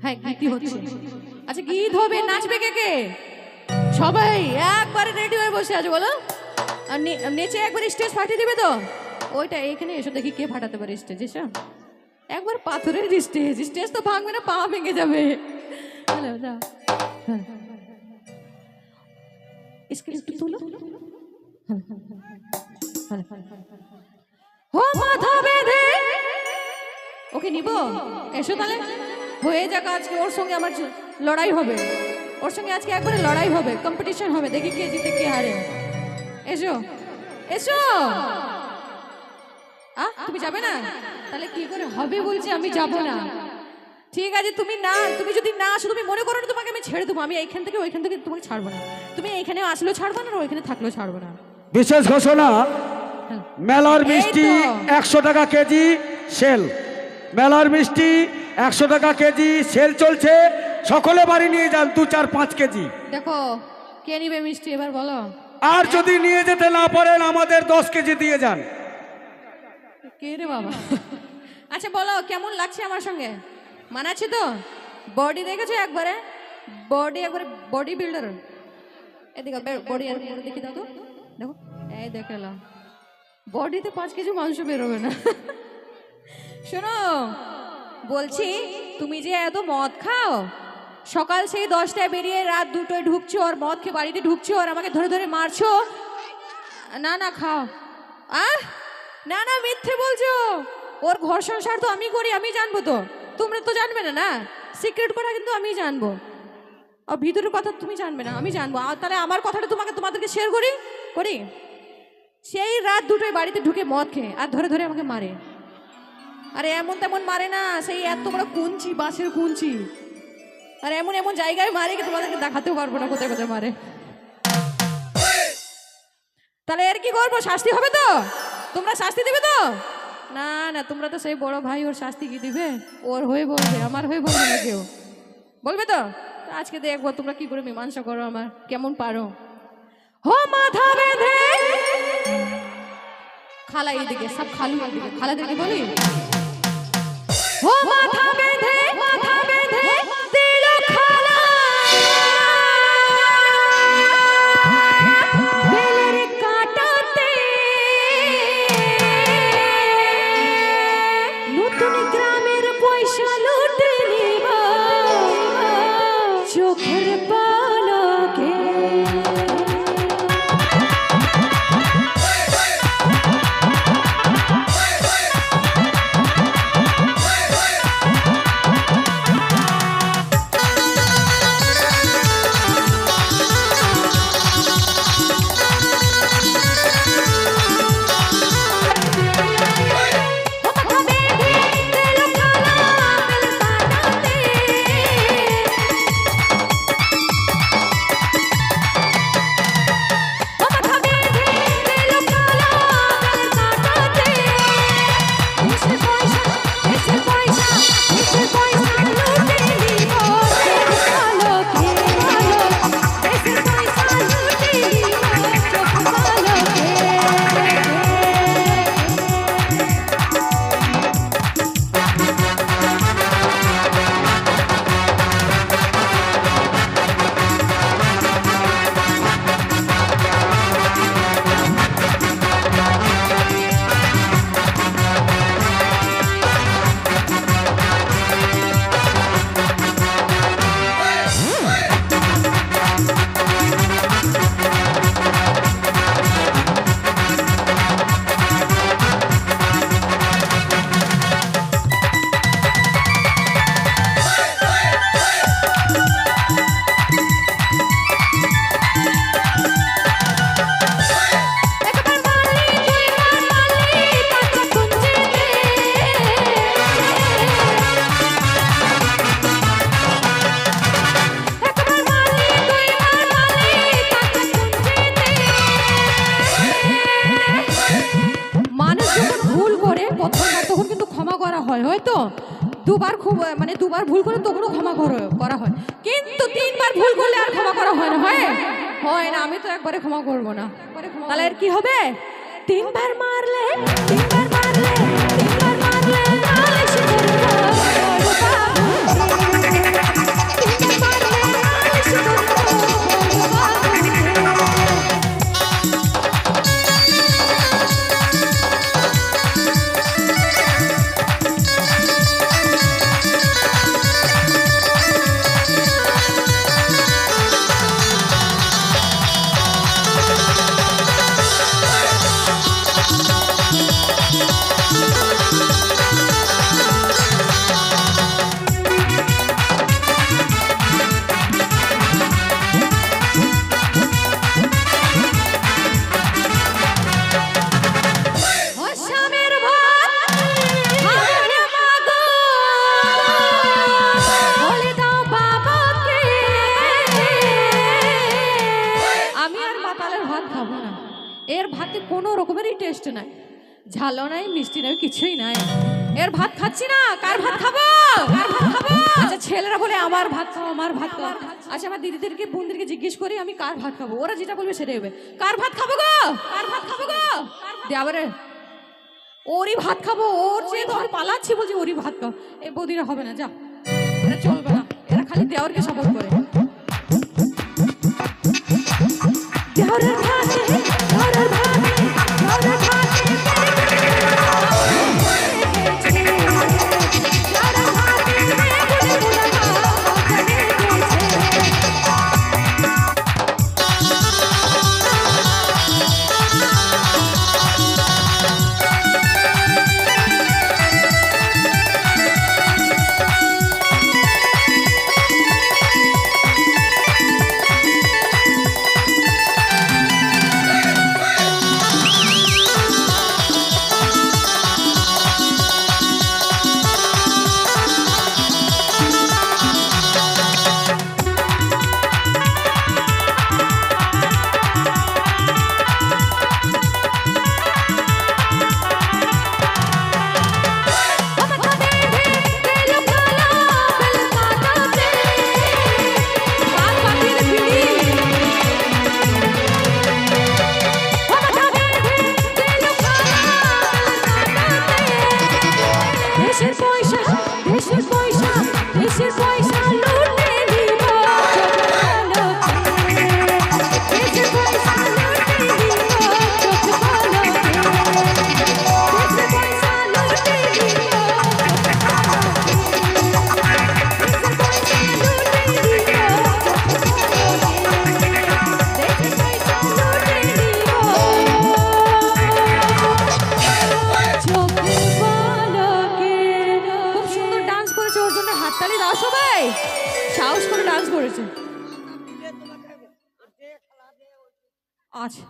হ্যাঁ গীতি হচ্ছে। আচ্ছা গীত হবে, নাচবে কে কে? সবাই একবারে রেডি হয়ে বসে আছে বলো। আর নেচে একবার স্টেজ ফাটিয়ে দিবে তো? ওইটা এখানে এসো দেখি কে ফাটাতে পারে স্টেজ। এসো একবার পাথরের স্টেজ, স্টেজ তো ভাঙবে না, পা ভেঙে যাবে। হ্যালো দাও স্কেল একটু তুলো। ও মাথা বেঁধে ওকে নিব। এসো তাহলে হয়ে যাক, আজকে ওর সঙ্গে আমার লড়াই হবে, ওর সঙ্গে আজকে একবারে লড়াই হবে, কম্পিটিশন হবে, দেখি কে জিতে কে হারে। এসো এসো। তুমি যাবে না? তাহলে কি করে হবে বলছি আমি যাব না। ঠিক আছে তুমি না, তুমি যদি না আসো, তুমি মনে করো না তোমাকে আমি ছেড়ে দেবো, আমি এইখান থেকে ওইখান থেকে তোমাকে ছাড়বো না। তুমি এইখানে আসলেও ছাড়বো না, ওইখানে থাকলেও ছাড়বো না। বিশেষ ঘোষণা, মেলার মিষ্টি 100 টাকা কেজি সেল। মেলার মিষ্টি 100 টাকা কেজি সেল চলছে, সকলে বাড়ি নিয়ে যান 2, 4, 5 কেজি। দেখো কে নিবে মিষ্টি এবার বলো। আর যদি নিয়ে যেতে না পারেন আমাদের 10 কেজি দিয়ে যান। কে রে বাবা? আচ্ছা বলো কেমন লাগছে আমার সঙ্গে, মানাচ্ছে তো? বডি দেখেছো একবারে, বডি একবারে বডি বিল্ডার। এদিকে বডি আর দেখি দাও তো, দেখো এই দেখালাম বডিতে 5 কেজি মাংস বেরোবে না। শোনো বলছি, তুমি যে এত মদ খাও, সকাল সেই 10টায় বেরিয়ে রাত 2টোয় ঢুকছো, আর মদ খেয়ে বাড়িতে ঢুকছো, আর আমাকে ধরে ধরে মারছো। না না খাও। না না মিথ্যে বলছো। ওর ঘর সংসার তো আমি করি, আমি জানবো তো, তোমরা তো জানবে না। না সিক্রেট কথা কিন্তু আমি জানবো, আর ভিতরের কথা তুমি জানবে না, আমি জানবো। আর তাহলে আমার কথাটা তোমাদেরকে শেয়ার করি। সেই রাত 2টোয় বাড়িতে ঢুকে মদ খেয়ে আর ধরে ধরে আমাকে মারে। আরে এমন তেমন মারে না, সেই এত বড় কুঞ্চি, বাঁশের কুঞ্চি, আর এমন এমন জায়গায় মারে কি তোমাদেরকে দেখাতেও পারবো না কোথায় কোথায় মারে। তাহলে এর কি করবো? শাস্তি হবে তো? তোমরা শাস্তি দিবে তো? না না, তোমরা তো সেই বড় ভাই, ওর শাস্তি কি দিবে? ওর হয়ে বলবে, আমার হয়ে বলবে না কেউ, বলবে তো? আজকে দেখবো তোমরা কি করে মীমাংসা করো, আমার কেমন পারো। হো মাথা বেঁধে খালা এইদিকে, সব খালু এইদিকে, খালাদেরকে বলি হো মাথা বেঁধে দিল খালা বেলের কাটাতে, নতুন গ্রামের পয়সা লুটে নিব চোখের পলকে। হয়, হয়তো দুবার ভুল করে তখনও ক্ষমা করা হয়, কিন্তু 3বার ভুল করলে আর ক্ষমা করা হয় না। হয় না, আমি তো একবারে ক্ষমা করবো না। তাহলে আর কি হবে? 3বার মারলে নালিশ করবো। কোনো রকমেরই টেস্ট নাই, ঝালও নাই, মিষ্টি নাই, কিছুই নাই। এর ভাত খাচ্ছি না, কার ভাত খাবো? কার ভাত খাবো? আচ্ছা ছেলেরা বলে আমার ভাত খাও, আমার ভাত খাও। আচ্ছা আমার দিদিদেরকে বোনদেরকে জিজ্ঞেস করি আমি কার ভাত খাবো, ওরা যেটা বলবে সেটাই হবে। কার ভাত খাবো গো? কার ভাত খাবো গো? দেওয়ারে ওরই ভাত খাবো, ওর যে ধর পালাচ্ছি বলছি ওরই ভাত খাও। এই বৌদিরা হবে না, যা, এরা চলবে না, এরা খালি দেওয়ারকে সাপোর্ট করে। দেওয়ারের ভাতে, দেওয়ারের ভাতে, দেওয়ারের ভাতে, হাততালি দাও সবাই, সাহস করে ডান্স করেছে। আচ্ছা